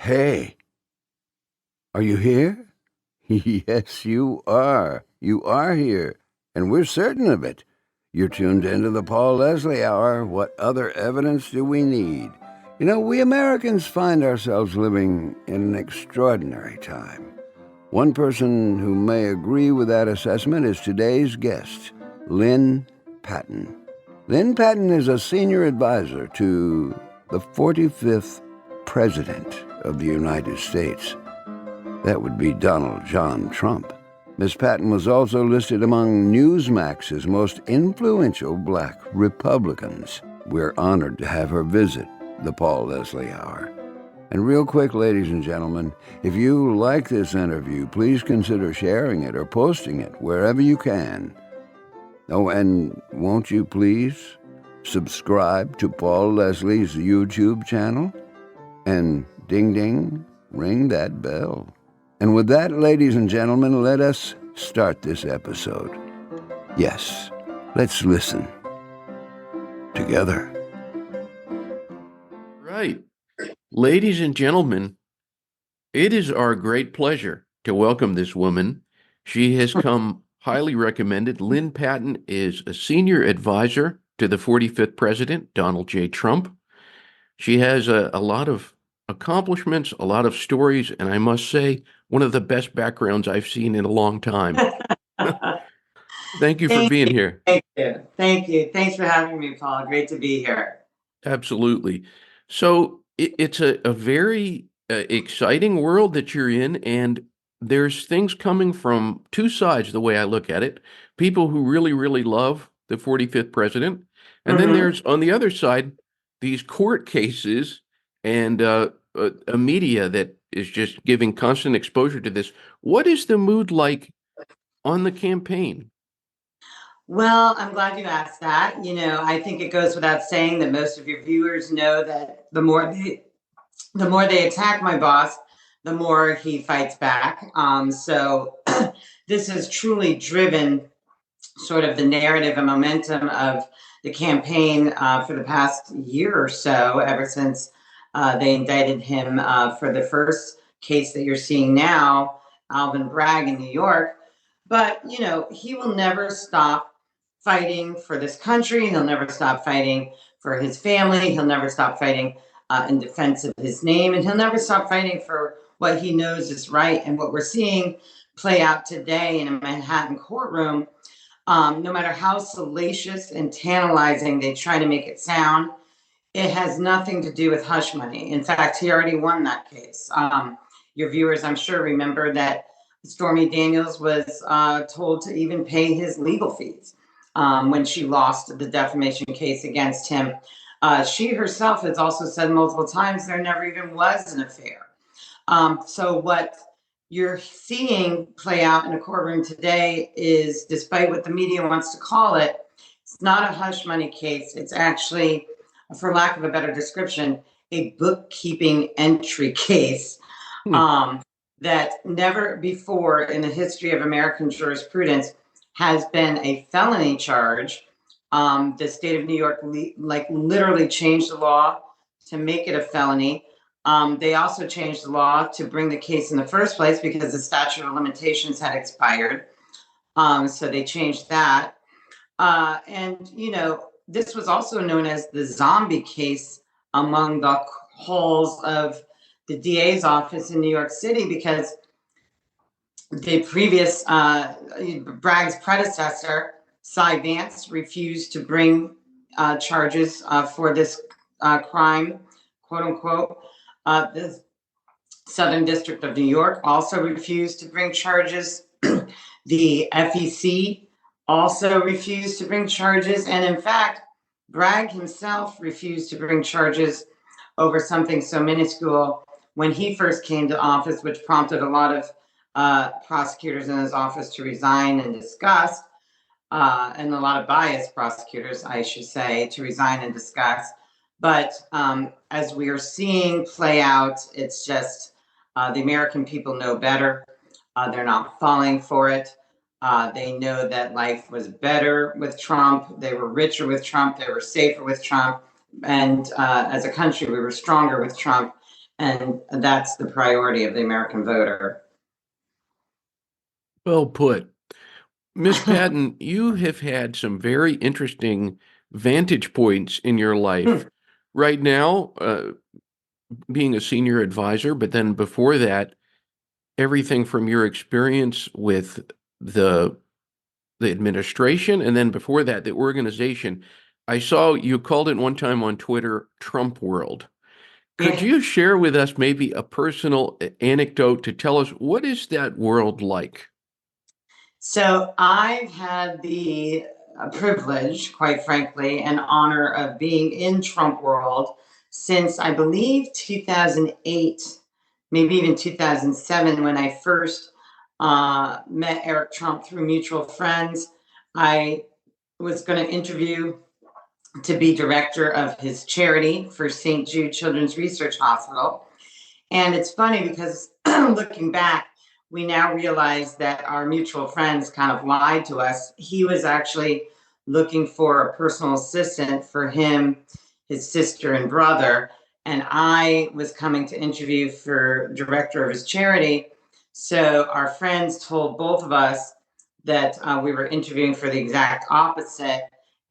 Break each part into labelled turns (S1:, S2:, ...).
S1: Hey, are you here? Yes, you are. You are here, and we're certain of it. You're tuned into the Paul Leslie Hour. What other evidence do we need? You know, we Americans find ourselves living in an extraordinary time. One person who may agree with that assessment is today's guest, Lynne Patton. Lynne Patton is a senior advisor to the 45th President of the United States. That would be Donald John Trump. Ms. Patton was also listed among Newsmax's most influential black Republicans. We're honored to have her visit the Paul Leslie Hour. And real quick, ladies and gentlemen, if you like this interview, please consider sharing it or posting it wherever you can. Oh, and won't you please subscribe to Paul Leslie's YouTube channel? And ding ding, ring that bell. And with that, ladies and gentlemen, let us start this episode. Yes, let's listen together.
S2: Right. Ladies and gentlemen, it is our great pleasure to welcome this woman. She has come highly recommended. Lynne Patton is a senior advisor to the 45th President, Donald J. Trump. She has a lot of accomplishments, a lot of stories, and I must say, one of the best backgrounds I've seen in a long time. Thank you for being here.
S3: Thank you. Thank you. Thanks for having me, Paul. Great to be here.
S2: Absolutely. So it's a very exciting world that you're in, and there's things coming from two sides, the way I look at it. People who really, really love the 45th president. And then there's, on the other side, these court cases and a media that is just giving constant exposure to this. What is the mood like on the campaign?
S3: Well, I'm glad you asked that. I think it goes without saying that most of your viewers know that the more they attack my boss, the more he fights back. So this has truly driven sort of the narrative and momentum of the campaign for the past year or so, ever since they indicted him for the first case that you're seeing now, Alvin Bragg in New York. But, he will never stop fighting for this country. He'll never stop fighting for his family. He'll never stop fighting in defense of his name. And he'll never stop fighting for what he knows is right. And what we're seeing play out today in a Manhattan courtroom, no matter how salacious and tantalizing they try to make it sound, it has nothing to do with hush money. In fact, he already won that case. Your viewers, I'm sure, remember that Stormy Daniels was told to even pay his legal fees when she lost the defamation case against him. She herself has also said multiple times there never even was an affair. So what you're seeing play out in a courtroom today is, despite what the media wants to call it, it's not a hush money case. It's actually, for lack of a better description, a bookkeeping entry case that never before in the history of American jurisprudence has been a felony charge. The state of New York literally changed the law to make it a felony. They also changed the law to bring the case in the first place because the statute of limitations had expired. So they changed that. And, this was also known as the zombie case among the halls of the DA's office in New York City because the previous Bragg's predecessor, Cy Vance, refused to bring charges for this crime, quote unquote. The Southern District of New York also refused to bring charges. The FEC also refused to bring charges. And in fact, Bragg himself refused to bring charges over something so minuscule when he first came to office, which prompted a lot of prosecutors in his office to resign in disgust, and a lot of biased prosecutors, I should say, to resign in disgust. But as we are seeing play out, it's just the American people know better. They're not falling for it. They know that life was better with Trump. They were richer with Trump. They were safer with Trump. And as a country, we were stronger with Trump. And that's the priority of the American voter.
S2: Well put. Miss Patton, you have had some very interesting vantage points in your life. Right now, being a senior advisor, but then before that, everything from your experience with the administration, and then before that, the organization. I saw you called it one time on Twitter, Trump World. Could
S3: Yeah.
S2: you share with us maybe a personal anecdote to tell us what is that world like?
S3: So I've had the privilege, quite frankly, and honor of being in Trump world since I believe 2008, maybe even 2007, when I first met Eric Trump through mutual friends. I was going to interview to be director of his charity for St. Jude Children's Research Hospital. And it's funny because looking back, we now realize that our mutual friends kind of lied to us. He was actually looking for a personal assistant for him, his sister, and brother. And I was coming to interview for director of his charity. So our friends told both of us that we were interviewing for the exact opposite.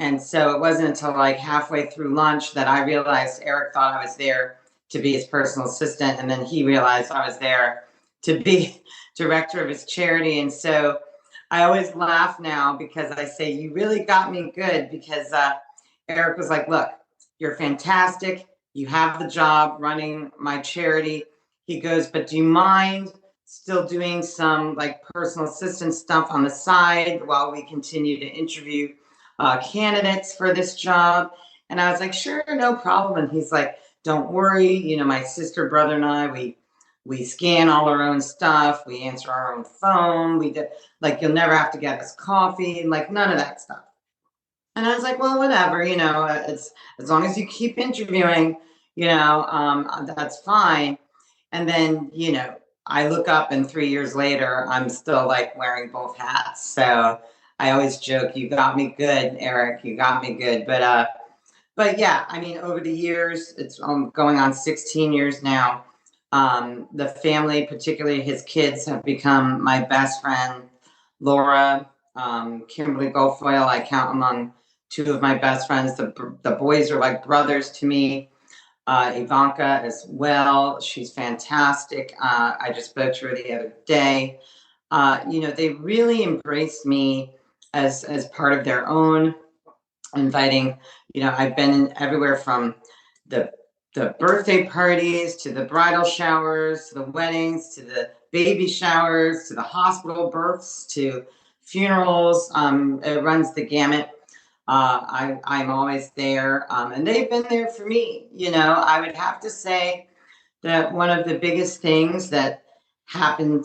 S3: And so it wasn't until like halfway through lunch that I realized Eric thought I was there to be his personal assistant. And then he realized I was there to be director of his charity. And so I always laugh now because I say, you really got me good, because Eric was like, look, you're fantastic. You have the job running my charity. He goes, but do you mind still doing some like personal assistant stuff on the side while we continue to interview candidates for this job? And I was like, sure, no problem. And he's like, don't worry, my sister, brother, and I, we scan all our own stuff, we answer our own phone, we did, like, you'll never have to get us coffee, like none of that stuff. And I was like, well, whatever, it's as long as you keep interviewing, that's fine. And then, I look up and 3 years later, I'm still like wearing both hats. So I always joke, you got me good, Eric, you got me good. But yeah, I mean, over the years, it's going on 16 years now. The family, particularly his kids, have become my best friend. Laura, Kimberly Guilfoyle, I count among two of my best friends. The boys are like brothers to me. Ivanka as well. She's fantastic. I just spoke to her the other day. They really embraced me as part of their own, inviting, I've been everywhere from the birthday parties to the bridal showers to the weddings to the baby showers to the hospital births to funerals. It runs the gamut. I'm always there, and they've been there for me. I would have to say that one of the biggest things that happened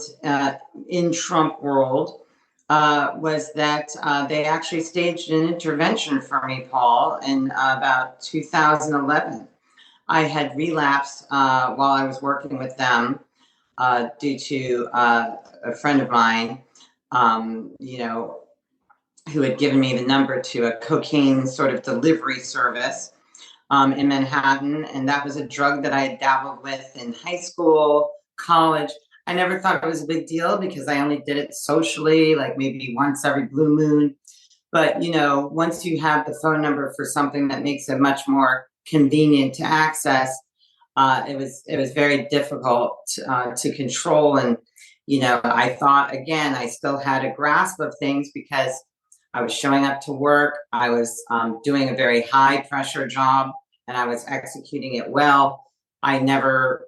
S3: in Trump world was that they actually staged an intervention for me, Paul, in about 2011. I had relapsed while I was working with them due to a friend of mine, who had given me the number to a cocaine sort of delivery service in Manhattan. And that was a drug that I had dabbled with in high school, college. I never thought it was a big deal because I only did it socially, like maybe once every blue moon. But, once you have the phone number for something that makes it much more convenient to access, it was very difficult to control. And, I thought, again, I still had a grasp of things because I was showing up to work. I was doing a very high pressure job and I was executing it well. I never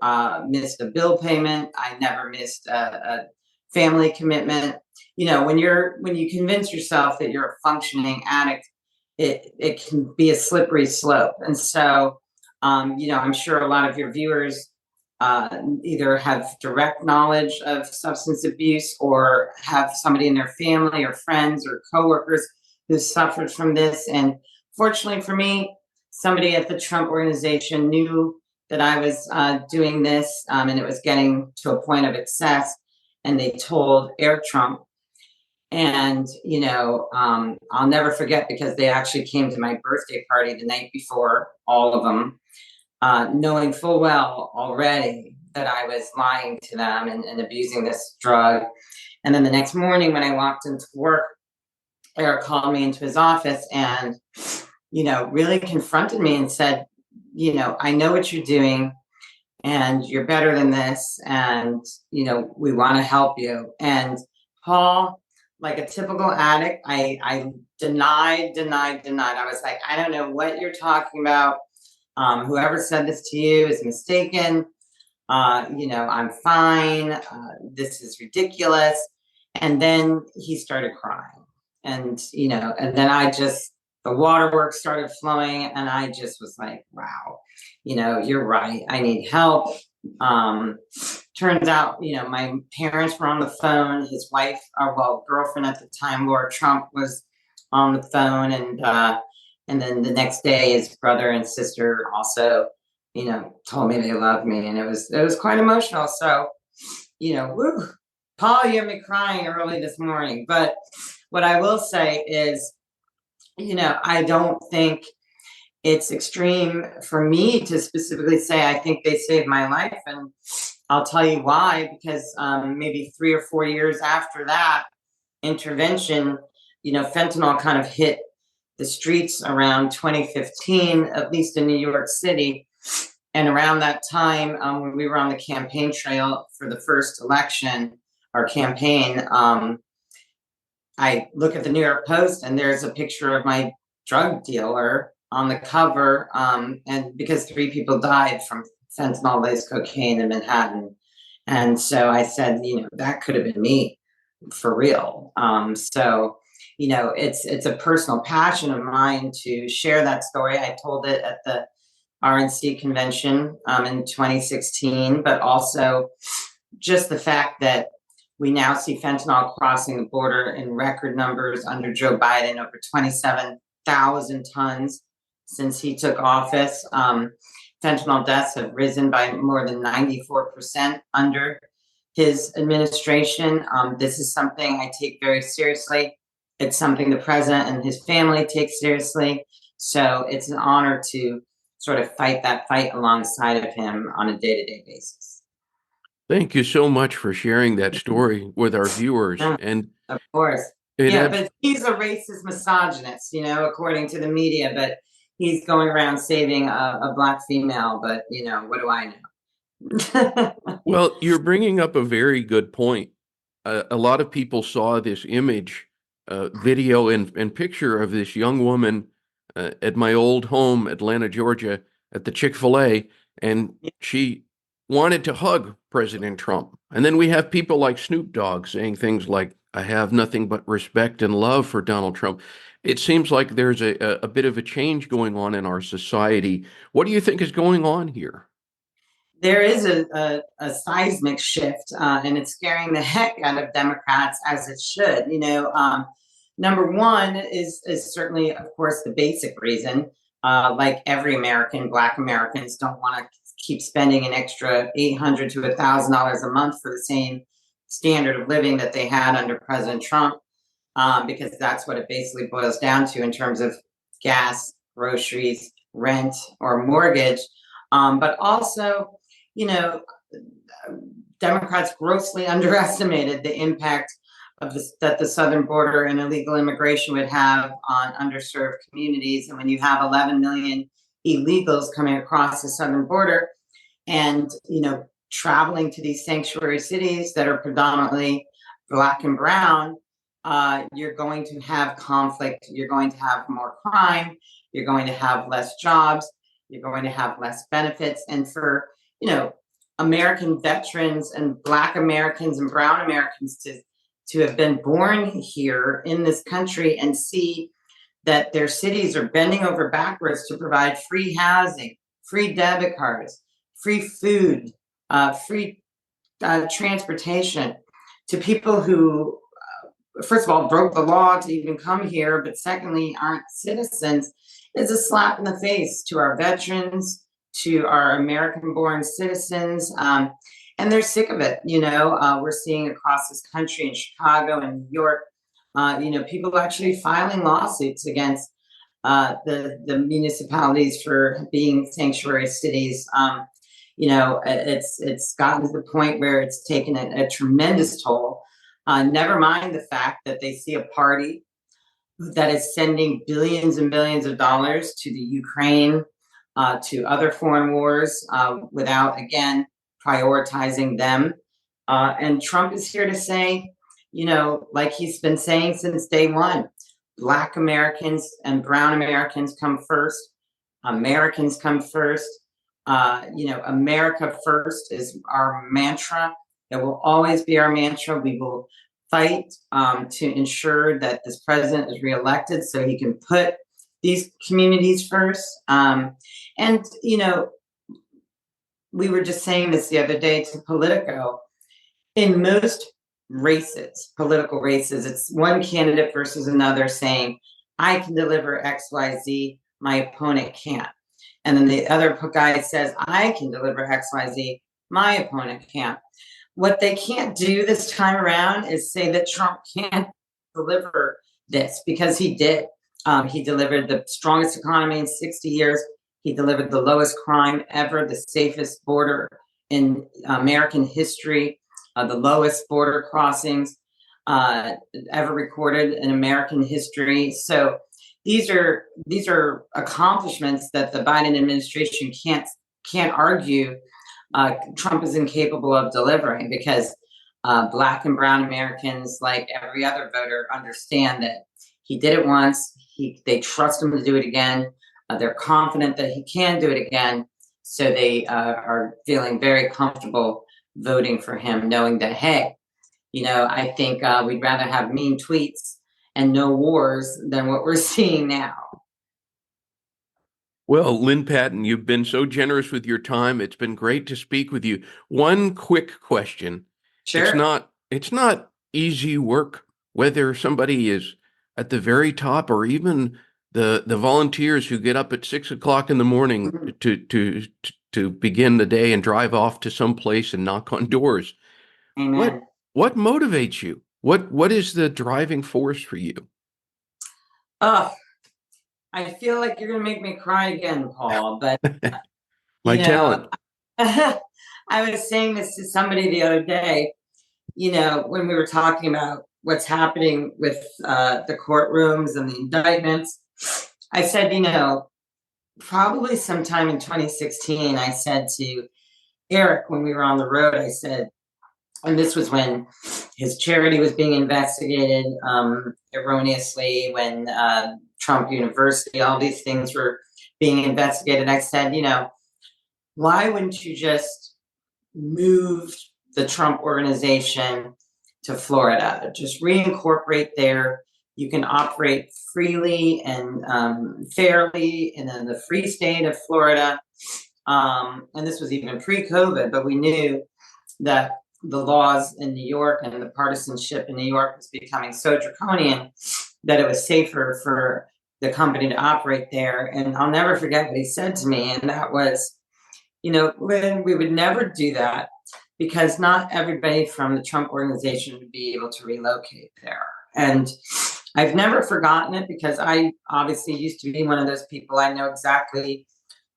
S3: missed a bill payment. I never missed a family commitment. When you convince yourself that you're a functioning addict, it can be a slippery slope. And so, I'm sure a lot of your viewers either have direct knowledge of substance abuse or have somebody in their family or friends or coworkers who suffered from this. And fortunately for me, somebody at the Trump organization knew that I was doing this, and it was getting to a point of excess. And they told Eric Trump. And, I'll never forget because they actually came to my birthday party the night before, all of them, knowing full well already that I was lying to them and abusing this drug. And then the next morning when I walked into work, Eric called me into his office and, really confronted me and said, I know what you're doing and you're better than this. And, we want to help you. And Paul, like a typical addict, I denied. I was like, I don't know what you're talking about. Whoever said this to you is mistaken. I'm fine. This is ridiculous. And then he started crying. And, and then the waterworks started flowing. And I just was like, wow, you're right. I need help. Turns out, my parents were on the phone. His wife, girlfriend at the time, Laura Trump, was on the phone. And then the next day, his brother and sister also, told me they loved me. And it was quite emotional. So, woo, Paul, you had me crying early this morning. But what I will say is, I don't think it's extreme for me to specifically say, I think they saved my life. And I'll tell you why, because maybe 3 or 4 years after that intervention, fentanyl kind of hit the streets around 2015, at least in New York City. And around that time, when we were on the campaign trail for the first election, our campaign, I look at the New York Post and there's a picture of my drug dealer on the cover, and because 3 people died from fentanyl-laced cocaine in Manhattan. And so I said, that could have been me for real. So, it's a personal passion of mine to share that story. I told it at the RNC convention in 2016, but also just the fact that we now see fentanyl crossing the border in record numbers under Joe Biden, over 27,000 tons since he took office. Fentanyl deaths have risen by more than 94% under his administration. This is something I take very seriously. It's something the president and his family take seriously. So it's an honor to sort of fight that fight alongside of him on a day-to-day basis.
S2: Thank you so much for sharing that story with our viewers. And
S3: of course. But he's a racist misogynist, according to the media, but he's going around saving a Black female. But, what do I know?
S2: Well, you're bringing up a very good point. A lot of people saw this image, video and picture of this young woman at my old home, Atlanta, Georgia, at the Chick-fil-A, and she wanted to hug President Trump. And then we have people like Snoop Dogg saying things like, I have nothing but respect and love for Donald Trump. It seems like there's a bit of a change going on in our society. What do you think is going on here?
S3: There is a seismic shift, and it's scaring the heck out of Democrats, as it should. Number one is certainly, of course, the basic reason. Like every American, Black Americans don't want to keep spending an extra $800 to $1,000 a month for the same standard of living that they had under President Trump, because that's what it basically boils down to in terms of gas, groceries, rent, or mortgage. But also, Democrats grossly underestimated the impact of that the southern border and illegal immigration would have on underserved communities. And when you have 11 million illegals coming across the southern border and, traveling to these sanctuary cities that are predominantly Black and brown, you're going to have conflict. You're going to have more crime. You're going to have less jobs. You're going to have less benefits. And for, American veterans and Black Americans and brown Americans to have been born here in this country and see that their cities are bending over backwards to provide free housing, free debit cards, free food, free transportation to people who, first of all, broke the law to even come here, but secondly, aren't citizens, is a slap in the face to our veterans, to our American-born citizens. And they're sick of it. We're seeing across this country in Chicago and New York, people actually filing lawsuits against the municipalities for being sanctuary cities. It's gotten to the point where it's taken a tremendous toll. Never mind the fact that they see a party that is sending billions and billions of dollars to the Ukraine, to other foreign wars, without, again, prioritizing them. And Trump is here to say, like he's been saying since day one, Black Americans and Brown Americans come first. Americans come first. America first is our mantra. It will always be our mantra. We will fight to ensure that this president is reelected so he can put these communities first. We were just saying this the other day to Politico. In most races, political races, it's one candidate versus another saying, I can deliver X, Y, Z, my opponent can't. And then the other guy says, I can deliver X, Y, Z, my opponent can't. What they can't do this time around is say that Trump can't deliver this, because he did. He delivered the strongest economy in 60 years. He delivered the lowest crime ever, the safest border in American history, the lowest border crossings ever recorded in American history. So these are accomplishments that the Biden administration can't argue Trump is incapable of delivering, because Black and Brown Americans, like every other voter, understand that he did it once. They trust him to do it again. They're confident that he can do it again. So they are feeling very comfortable voting for him, knowing that, hey, I think we'd rather have mean tweets and no wars than what we're seeing now.
S2: Well, Lynne Patton, you've been so generous with your time. It's been great to speak with you. One quick question.
S3: Sure.
S2: It's not easy work, whether somebody is at the very top or even the volunteers who get up at 6 o'clock in the morning to begin the day and drive off to some place and knock on doors.
S3: Amen.
S2: What motivates you? What is the driving force for you?
S3: Oh, I feel like you're gonna make me cry again, Paul. But
S2: My talent.
S3: I was saying this to somebody the other day. When we were talking about what's happening with the courtrooms and the indictments, I said, probably sometime in 2016, I said to Eric when we were on the road, I said, and this was when his charity was being investigated erroneously, when Trump University, all these things were being investigated. I said, why wouldn't you just move the Trump organization to Florida? Just reincorporate there. You can operate freely and fairly in the free state of Florida. And this was even pre-COVID, but we knew that the laws in New York and the partisanship in New York was becoming so draconian that it was safer for the company to operate there. And I'll never forget what he said to me, and that was, Lynn, we would never do that, because not everybody from the Trump organization would be able to relocate there. And I've never forgotten it, because I obviously used to be one of those people. I know exactly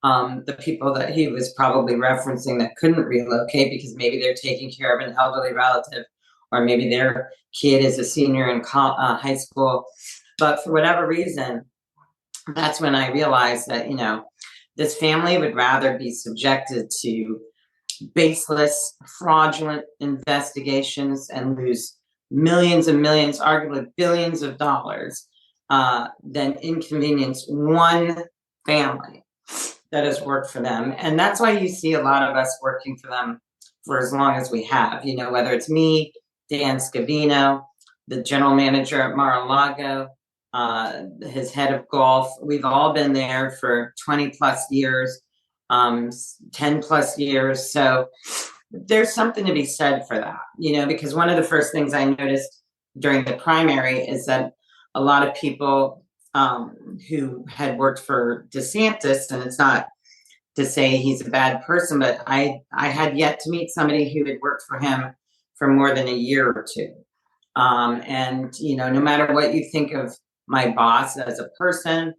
S3: the people that he was probably referencing that couldn't relocate because maybe they're taking care of an elderly relative, or maybe their kid is a senior in high school. But for whatever reason, that's when I realized that, this family would rather be subjected to baseless, fraudulent investigations and lose millions and millions, arguably billions of dollars, than inconvenience one family that has worked for them. And that's why you see a lot of us working for them for as long as we have, whether it's me, Dan Scavino, the general manager at Mar-a-Lago, his head of golf. We've all been there for 20 plus years, 10 plus years. So there's something to be said for that, because one of the first things I noticed during the primary is that a lot of people who had worked for DeSantis, and it's not to say he's a bad person, but I had yet to meet somebody who had worked for him for more than a year or two. And, no matter what you think of my boss as a person,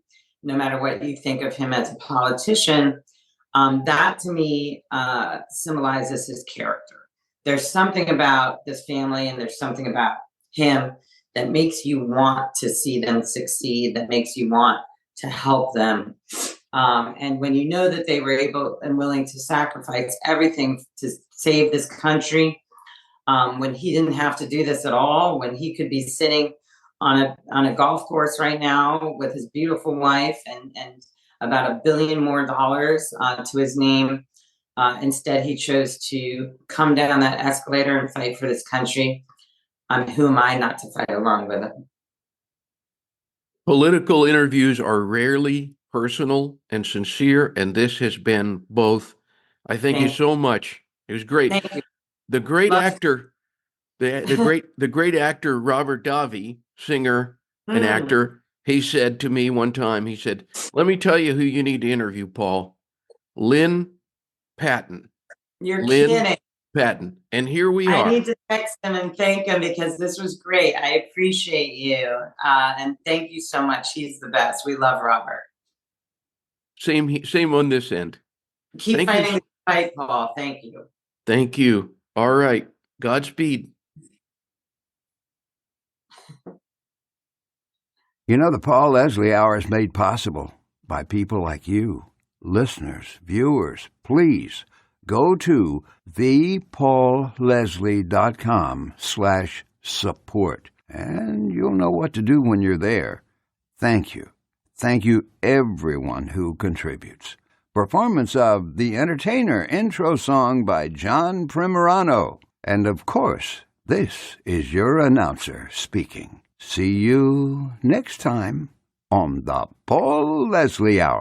S3: no matter what you think of him as a politician, That to me symbolizes his character. There's something about this family and there's something about him that makes you want to see them succeed, that makes you want to help them. And when you know that they were able and willing to sacrifice everything to save this country, when he didn't have to do this at all, when he could be sitting on a golf course right now with his beautiful wife and about $1 billion more to his name. Instead, he chose to come down that escalator and fight for this country. Who am I not to fight along with him?
S2: Political interviews are rarely personal and sincere, and this has been both. I thank you so much. It was great.
S3: Thank you.
S2: The great actor, the great actor Robert Davi, singer and actor, he said to me one time, he said, "Let me tell you who you need to interview, Paul. Lynne Patton."
S3: You're
S2: Lynne
S3: kidding.
S2: Patton. And here we are.
S3: I need to text him and thank him because this was great. I appreciate you. And thank you so much. He's the best. We love Robert.
S2: Same on this end.
S3: Keep fighting the fight, Paul. Thank you.
S2: Thank you. All right. Godspeed.
S1: You know, the Paul Leslie Hour is made possible by people like you, listeners, viewers. Please go to thepaulleslie.com/support, and you'll know what to do when you're there. Thank you. Thank you, everyone who contributes. Performance of The Entertainer intro song by John Primorano. And of course, this is your announcer speaking. See you next time on the Paul Leslie Hour.